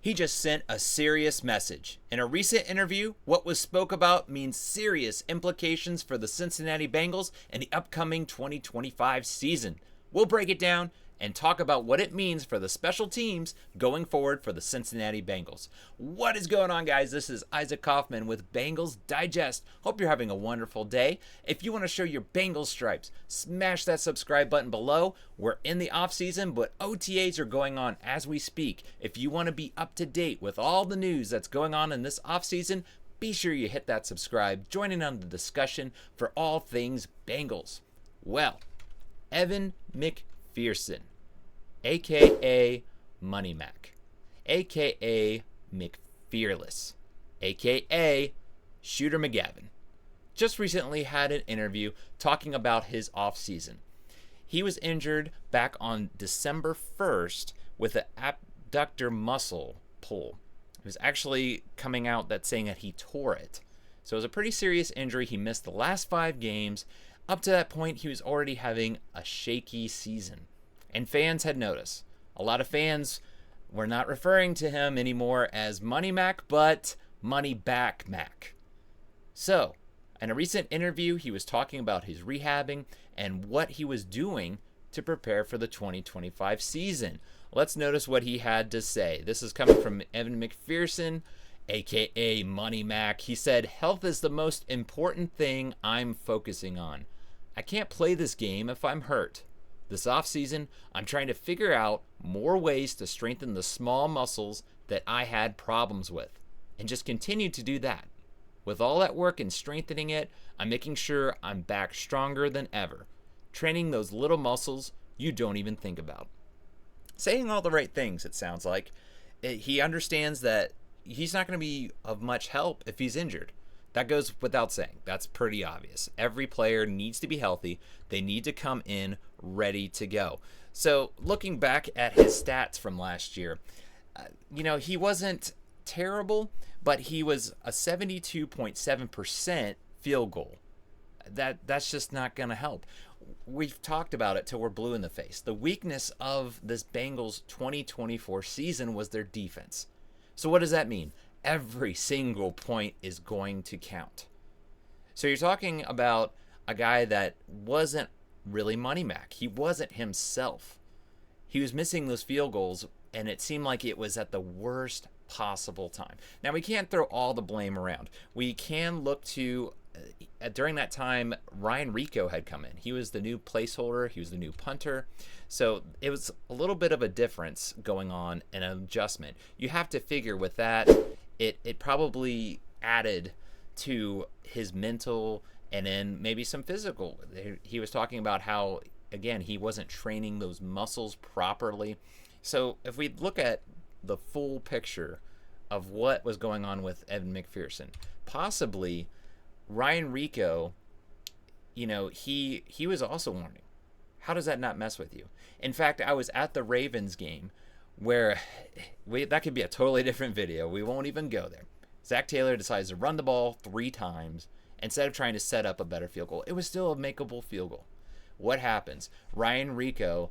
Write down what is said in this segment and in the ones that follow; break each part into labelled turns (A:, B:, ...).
A: He just sent a serious message. In a recent interview, what was spoke about means serious implications for the Cincinnati Bengals and the upcoming 2025 season. We'll break it down and talk about what it means for the special teams going forward for the Cincinnati Bengals. What is going on, guys? This is Isaac Coffman with Bengals Digest. Hope you're having a wonderful day. If you want to show your Bengals stripes, smash that subscribe button below. We're in the off season, but OTAs are going on as we speak. If you want to be up to date with all the news that's going on in this off season, be sure you hit that subscribe, join in on the discussion for all things Bengals. Well, Evan McPherson, a.k.a. Money Mac, a.k.a. McFearless, a.k.a. Shooter McGavin, just recently had an interview talking about his offseason. He was injured back on December 1st with an abductor muscle pull. It was actually coming out that saying that he tore it. So it was a pretty serious injury. He missed the last 5 games. Up to that point, he was already having a shaky season. And fans had noticed. A lot of fans were not referring to him anymore as Money Mac, but Money Back Mac. So, in a recent interview, he was talking about his rehabbing and what he was doing to prepare for the 2025 season. Let's notice what he had to say. This is coming from Evan McPherson, aka Money Mac. He said, "Health is the most important thing I'm focusing on. I can't play this game if I'm hurt. This offseason, I'm trying to figure out more ways to strengthen the small muscles that I had problems with, and just continue to do that. With all that work and strengthening it, I'm making sure I'm back stronger than ever, training those little muscles you don't even think about." Saying all the right things, it sounds like. He understands that he's not going to be of much help if he's injured. That goes without saying. That's pretty obvious. Every player needs to be healthy. They need to come in ready to go. So looking back at his stats from last year, he wasn't terrible, but he was a 72.7% field goal. That's just not going to help. We've talked about it till we're blue in the face. The weakness of this Bengals 2024 season was their defense. So what does that mean? Every single point is going to count. So you're talking about a guy that wasn't really Money Mac. He wasn't himself. He was missing those field goals, and it seemed like it was at the worst possible time. Now, we can't throw all the blame around. We can look to, during that time, Ryan Rico had come in. He was the new placeholder. He was the new punter. So it was a little bit of a difference going on, an adjustment. You have to figure with that, it probably added to his mental and then maybe some physical. He was talking about how, again, he wasn't training those muscles properly. So if we look at the full picture of what was going on with Evan McPherson, possibly Ryan Rico, he was also warning. How does that not mess with you? In fact, I was at the Ravens game where that could be a totally different video. We won't even go there. Zach Taylor decides to run the ball 3 times instead of trying to set up a better field goal. It was still a makeable field goal. What happens? Ryan Rico,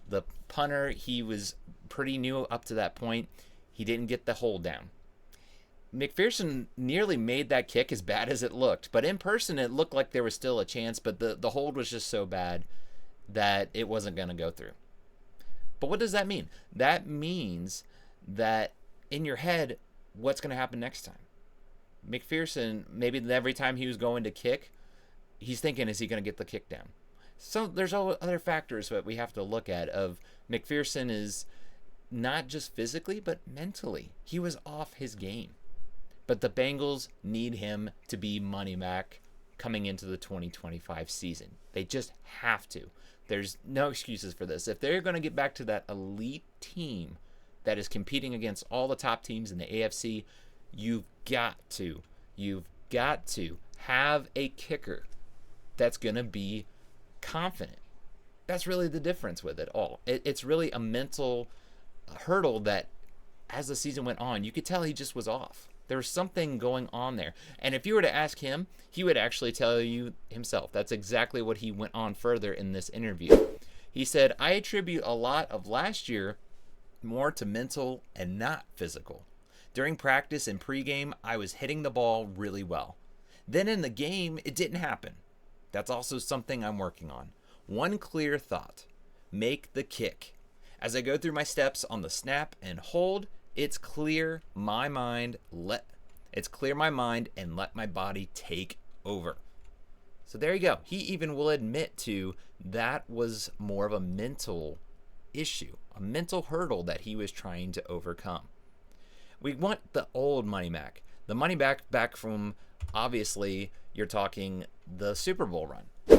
A: the punter, he was pretty new up to that point. He didn't get the hold down. McPherson nearly made that kick as bad as it looked, but in person it looked like there was still a chance, but the hold was just so bad that it wasn't going to go through. But what does that mean? That means that in your head, what's going to happen next time? McPherson, maybe every time he was going to kick, he's thinking, is he going to get the kick down? So there's other factors that we have to look at of McPherson is not just physically, but mentally. He was off his game. But the Bengals need him to be Money Mac coming into the 2025 season. They just have to. There's no excuses for this. If they're going to get back to that elite team that is competing against all the top teams in the AFC, you've got to have a kicker that's going to be confident. That's really the difference with it all. It's really a mental hurdle that as the season went on, you could tell he just was off. There was something going on there. And if you were to ask him, he would actually tell you himself. That's exactly what he went on further in this interview. He said, "I attribute a lot of last year more to mental and not physical. During practice and pregame, I was hitting the ball really well. Then in the game, it didn't happen. That's also something I'm working on. One clear thought: make the kick. As I go through my steps on the snap and hold, it's clear my mind and let my body take over. So there you go. He even will admit to that was more of a mental issue, a mental hurdle that he was trying to overcome. We want the old money back. The money back from, obviously, you're talking the Super Bowl run.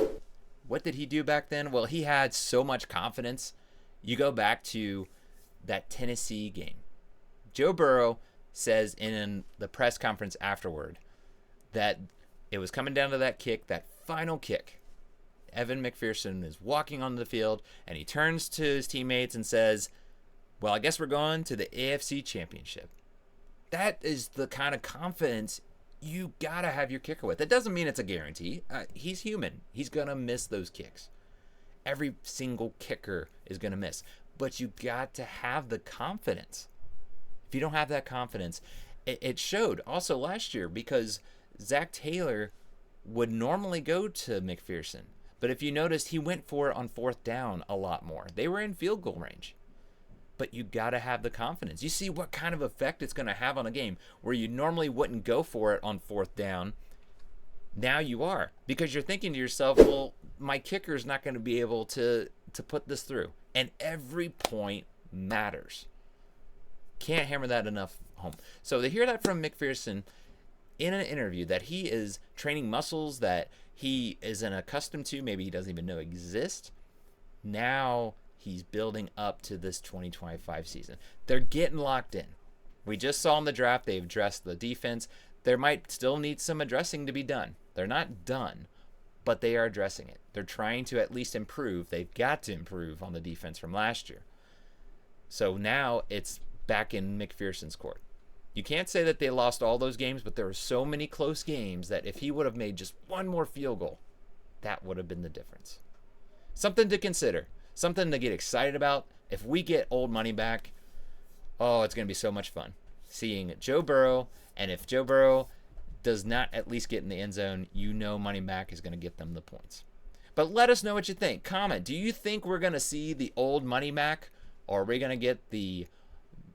A: What did he do back then? Well, he had so much confidence. You go back to that Tennessee game. Joe Burrow says in the press conference afterward that it was coming down to that kick, that final kick. Evan McPherson is walking on the field, and he turns to his teammates and says, well, I guess we're going to the AFC Championship. That is the kind of confidence you got to have your kicker with. That doesn't mean it's a guarantee. He's human. He's going to miss those kicks. Every single kicker is going to miss. But you got to have the confidence. If you don't have that confidence, it showed also last year, because Zach Taylor would normally go to McPherson. But if you noticed, he went for it on fourth down a lot more. They were in field goal range. But you got to have the confidence. You see what kind of effect it's going to have on a game where you normally wouldn't go for it on fourth down. Now you are, because you're thinking to yourself, well, my kicker is not going to be able to put this through. And every point matters. Can't hammer that enough home. So to hear that from McPherson in an interview, that he is training muscles that he isn't accustomed to, maybe he doesn't even know exist, now he's building up to this 2025 season. They're getting locked in. We just saw in the draft, they've addressed the defense. There might still need some addressing to be done. They're not done, but they are addressing it. They're trying to at least improve. They've got to improve on the defense from last year. So now it's back in McPherson's court. You can't say that they lost all those games, but there were so many close games that if he would have made just one more field goal, that would have been the difference. Something to consider. Something to get excited about. If we get old money back, oh, it's going to be so much fun seeing Joe Burrow. And if Joe Burrow does not at least get in the end zone, you know money back is going to get them the points. But let us know what you think. Comment. Do you think we're going to see the old money back, or are we going to get the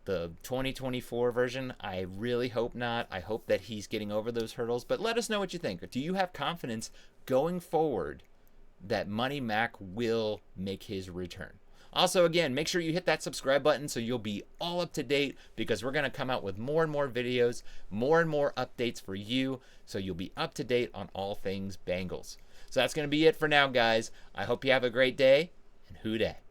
A: 2024 version? I really hope not. I hope that he's getting over those hurdles. But let us know what you think. Do you have confidence going forward that Money Mac will make his return? Also, again, make sure you hit that subscribe button so you'll be all up to date, because we're going to come out with more and more videos, more and more updates for you, so you'll be up to date on all things Bengals. So that's going to be it for now, guys. I hope you have a great day, and who dat?